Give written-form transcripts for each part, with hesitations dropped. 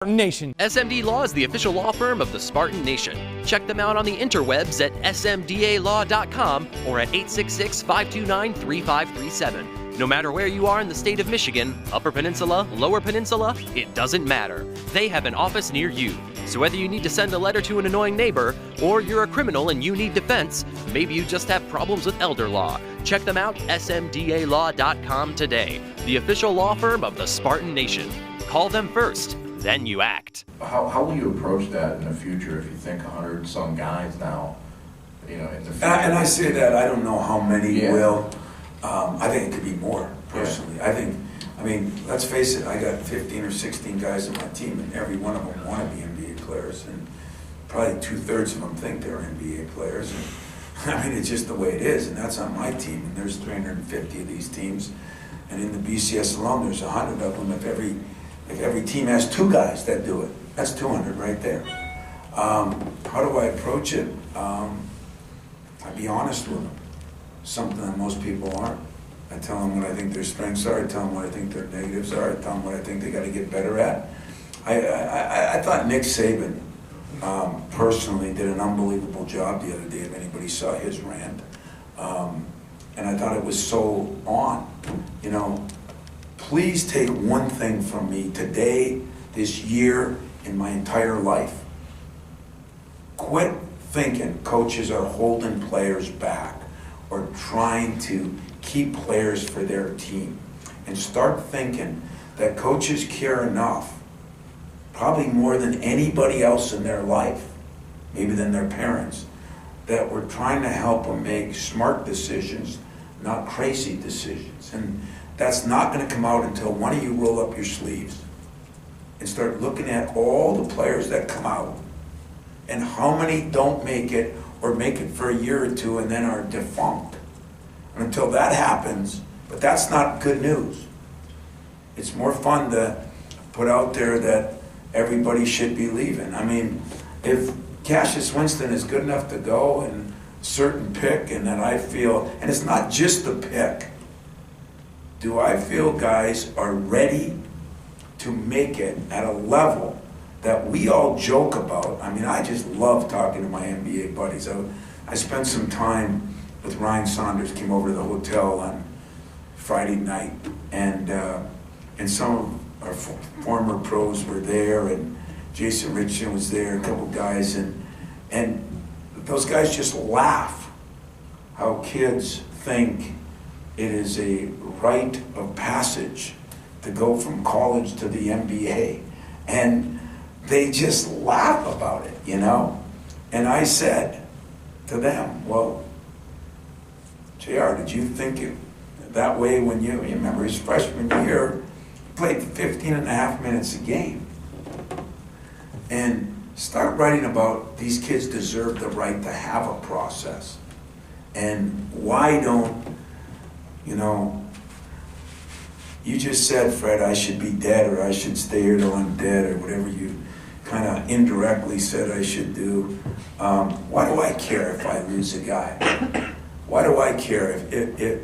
Nation. SMD Law is the official law firm of the Spartan Nation. Check them out on the interwebs at smdalaw.com or at 866-529-3537. No matter where you are in the state of Michigan, Upper Peninsula, Lower Peninsula, it doesn't matter. They have an office near you. So whether you need to send a letter to an annoying neighbor, or you're a criminal and you need defense, maybe you just have problems with elder law, check them out, smdalaw.com today. The official law firm of the Spartan Nation. Call them first. Then you act. How will you approach that in the future if you think 100-some guys now, in the future? And I say that, I don't know how many will. I think it could be more, personally. Yeah. I mean, let's face it, I got 15 or 16 guys on my team, and every one of them want to be NBA players, and probably 2/3 of them think they're NBA players. And, I mean, it's just the way it is, and that's on my team, and there's 350 of these teams, and in the BCS alone, there's 100 of them. If every team has 2 guys that do it, that's 200 right there. How do I approach it? I'd be honest with them. Something that most people aren't. I tell them what I think their strengths are. I tell them what I think their negatives are. I tell them what I think they got to get better at. I thought Nick Saban personally did an unbelievable job the other day. If anybody saw his rant, and I thought it was so on. Please take one thing from me today, this year, in my entire life. Quit thinking coaches are holding players back or trying to keep players for their team. And start thinking that coaches care enough, probably more than anybody else in their life, maybe than their parents, that we're trying to help them make smart decisions, not crazy decisions. And that's not going to come out until one of you roll up your sleeves and start looking at all the players that come out and how many don't make it or make it for a year or 2 and then are defunct. And until that happens, but that's not good news. It's more fun to put out there that everybody should be leaving. I mean, if Cassius Winston is good enough to go and a certain pick, and then I feel, and it's not just the pick, do I feel guys are ready to make it at a level that we all joke about? I mean, I just love talking to my NBA buddies. I spent some time with Ryan Saunders, came over to the hotel on Friday night, and some of our former pros were there, and Jason Richardson was there, a couple guys, and those guys just laugh how kids think it is a rite of passage to go from college to the NBA. And they just laugh about it, And I said to them, well, JR, did you think it that way when you remember his freshman year, he played 15 and a half minutes a game. And start writing about these kids deserve the right to have a process. And why don't, you just said, Fred, I should be dead, or I should stay here till I'm dead, or whatever you kind of indirectly said I should do. Why do I care if I lose a guy? Why do I care if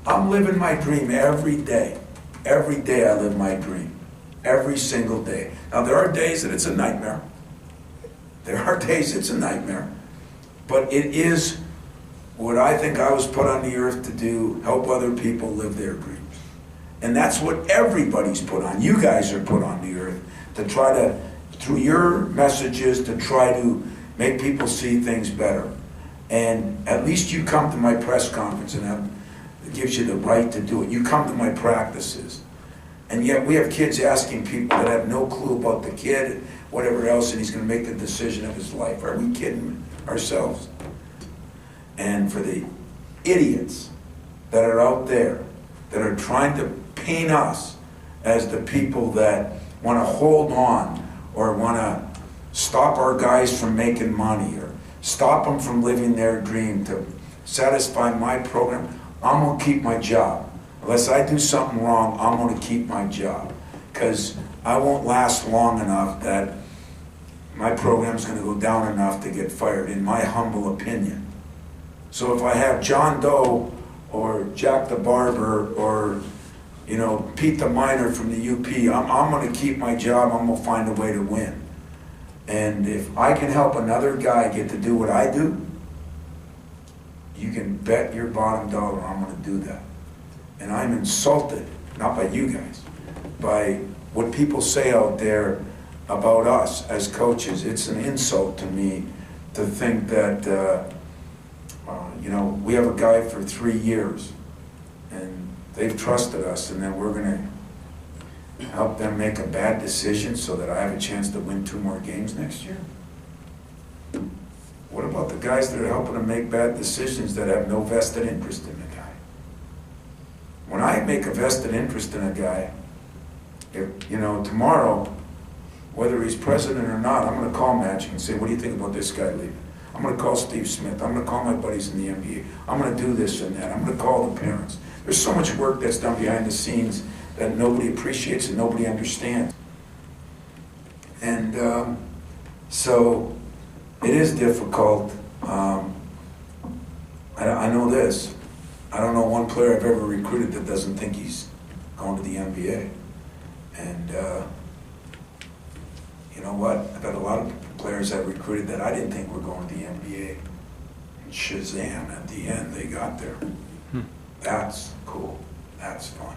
I'm living my dream every day? Every day I live my dream. Every single day. Now there are days that it's a nightmare. There are days it's a nightmare. But it is what I think I was put on the earth to do, help other people live their dreams. And that's what everybody's put on. You guys are put on the earth to try to, through your messages, to try to make people see things better. And at least you come to my press conference, and it gives you the right to do it. You come to my practices. And yet we have kids asking people that have no clue about the kid, whatever else, and he's going to make the decision of his life. Are we kidding ourselves? And for the idiots that are out there that are trying to paint us as the people that want to hold on or want to stop our guys from making money or stop them from living their dream to satisfy my program, I'm going to keep my job. Unless I do something wrong, I'm going to keep my job, because I won't last long enough that my program's going to go down enough to get fired, in my humble opinion. So if I have John Doe or Jack the Barber or you know, Pete the Miner from the UP, I'm going to keep my job, I'm going to find a way to win. And if I can help another guy get to do what I do, you can bet your bottom dollar I'm going to do that. And I'm insulted, not by you guys, by what people say out there about us as coaches. It's an insult to me to think that, you know, we have a guy for 3 years and they've trusted us, and then we're going to help them make a bad decision so that I have a chance to win 2 more games next year? What about the guys that are helping them make bad decisions that have no vested interest in the guy? When I make a vested interest in a guy, if, you know, tomorrow, whether he's president or not, I'm going to call Magic and say, what do you think about this guy leaving? I'm going to call Steve Smith. I'm going to call my buddies in the NBA. I'm going to do this and that. I'm going to call the parents. There's so much work that's done behind the scenes that nobody appreciates and nobody understands. And so it is difficult. I know this. I don't know one player I've ever recruited that doesn't think he's going to the NBA. And you know what? I've had a lot of players I've recruited that I didn't think were going to the NBA. And Shazam, at the end, they got there. That's cool. That's fun.